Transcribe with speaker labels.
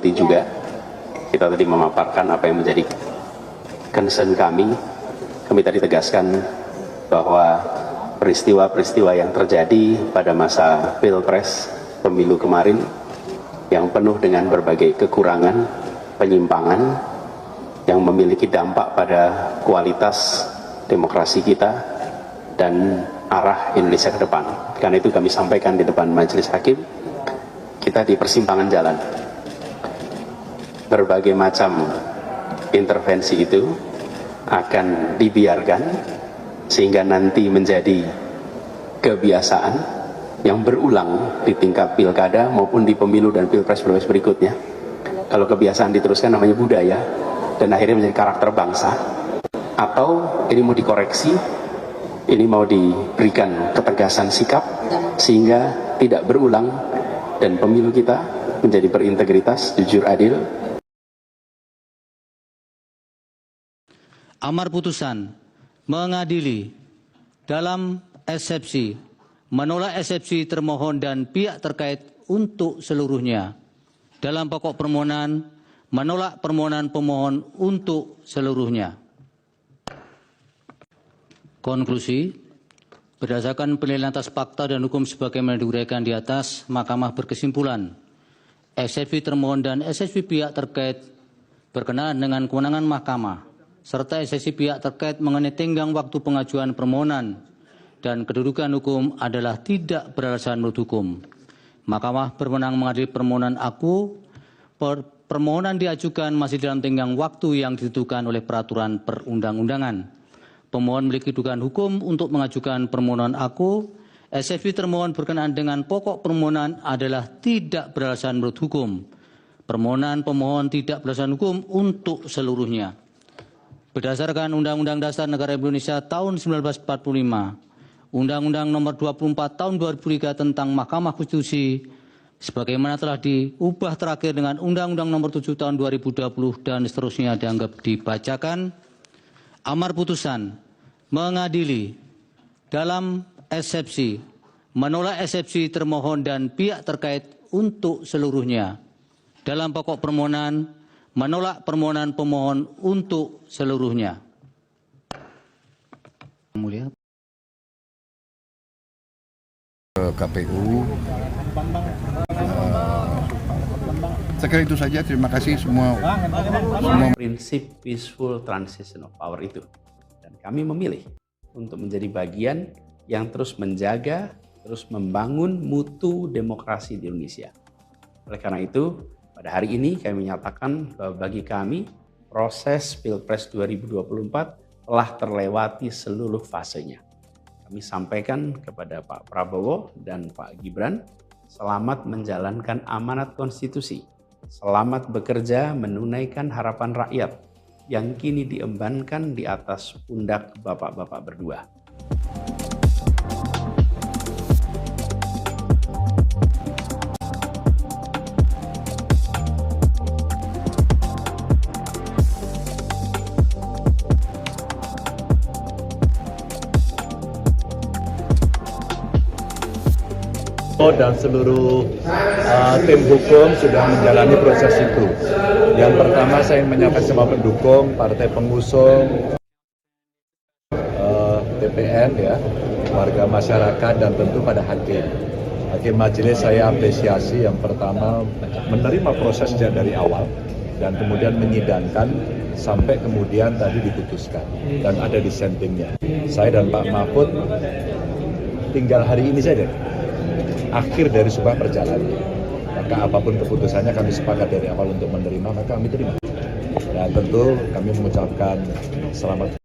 Speaker 1: juga kita tadi memaparkan apa yang menjadi concern kami. Kami tadi tegaskan bahwa peristiwa-peristiwa yang terjadi pada masa Pilpres pemilu kemarin yang penuh dengan berbagai kekurangan, penyimpangan yang memiliki dampak pada kualitas demokrasi kita dan arah Indonesia ke depan. Karena itu kami sampaikan di depan Majelis Hakim, kita di persimpangan jalan. Berbagai macam intervensi itu akan dibiarkan sehingga nanti menjadi kebiasaan yang berulang di tingkat pilkada maupun di pemilu dan pilpres berikutnya. Kalau kebiasaan diteruskan namanya budaya dan akhirnya menjadi karakter bangsa, atau ini mau dikoreksi, ini mau diberikan ketegasan sikap sehingga tidak berulang dan pemilu kita menjadi berintegritas, jujur, adil.
Speaker 2: Amar putusan mengadili dalam eksepsi, menolak eksepsi termohon dan pihak terkait untuk seluruhnya. Dalam pokok permohonan, menolak permohonan pemohon untuk seluruhnya. Konklusi, berdasarkan penilaian atas fakta dan hukum sebagaimana diuraikan di atas, Mahkamah berkesimpulan, eksepsi termohon dan eksepsi pihak terkait berkenaan dengan kewenangan Mahkamah, serta eksepsi pihak terkait mengenai tenggang waktu pengajuan permohonan dan kedudukan hukum adalah tidak beralasan menurut hukum. Mahkamah berwenang mengadili permohonan aku. Permohonan diajukan masih dalam tenggang waktu yang ditentukan oleh peraturan perundang-undangan. Pemohon memiliki kedudukan hukum untuk mengajukan permohonan aku. Eksepsi termohon berkenaan dengan pokok permohonan adalah tidak beralasan menurut hukum. Permohonan pemohon tidak beralasan hukum untuk seluruhnya. Berdasarkan Undang-Undang Dasar Negara Indonesia tahun 1945, Undang-Undang Nomor 24 Tahun 2003 tentang Mahkamah Konstitusi, sebagaimana telah diubah terakhir dengan Undang-Undang Nomor 7 Tahun 2020 dan seterusnya dianggap dibacakan. Amar putusan mengadili dalam eksepsi, menolak eksepsi termohon dan pihak terkait untuk seluruhnya. Dalam pokok permohonan, menolak permohonan pemohon untuk seluruhnya. Mulia.
Speaker 3: KPU. Saya kira itu saja. Terima kasih semua.
Speaker 1: Prinsip peaceful transition of power itu. Dan kami memilih untuk menjadi bagian yang terus menjaga, terus membangun mutu demokrasi di Indonesia. Oleh karena itu, pada hari ini kami menyatakan bahwa bagi kami proses Pilpres 2024 telah terlewati seluruh fasenya. Kami sampaikan kepada Pak Prabowo dan Pak Gibran, selamat menjalankan amanat konstitusi, selamat bekerja menunaikan harapan rakyat yang kini diembankan di atas pundak bapak-bapak berdua.
Speaker 4: Dan seluruh tim hukum sudah menjalani proses itu. Yang pertama saya menyampaikan semua pendukung, partai pengusung, TPN, ya, warga masyarakat, dan tentu pada hakim. Hakim majelis saya apresiasi yang pertama menerima prosesnya dari awal dan kemudian menyidangkan sampai kemudian tadi diputuskan dan ada dissentingnya. Saya dan Pak Mahfud tinggal hari ini saja akhir dari sebuah perjalanan. Maka apapun keputusannya kami sepakat dari awal untuk menerima, maka kami terima. Dan tentu kami mengucapkan selamat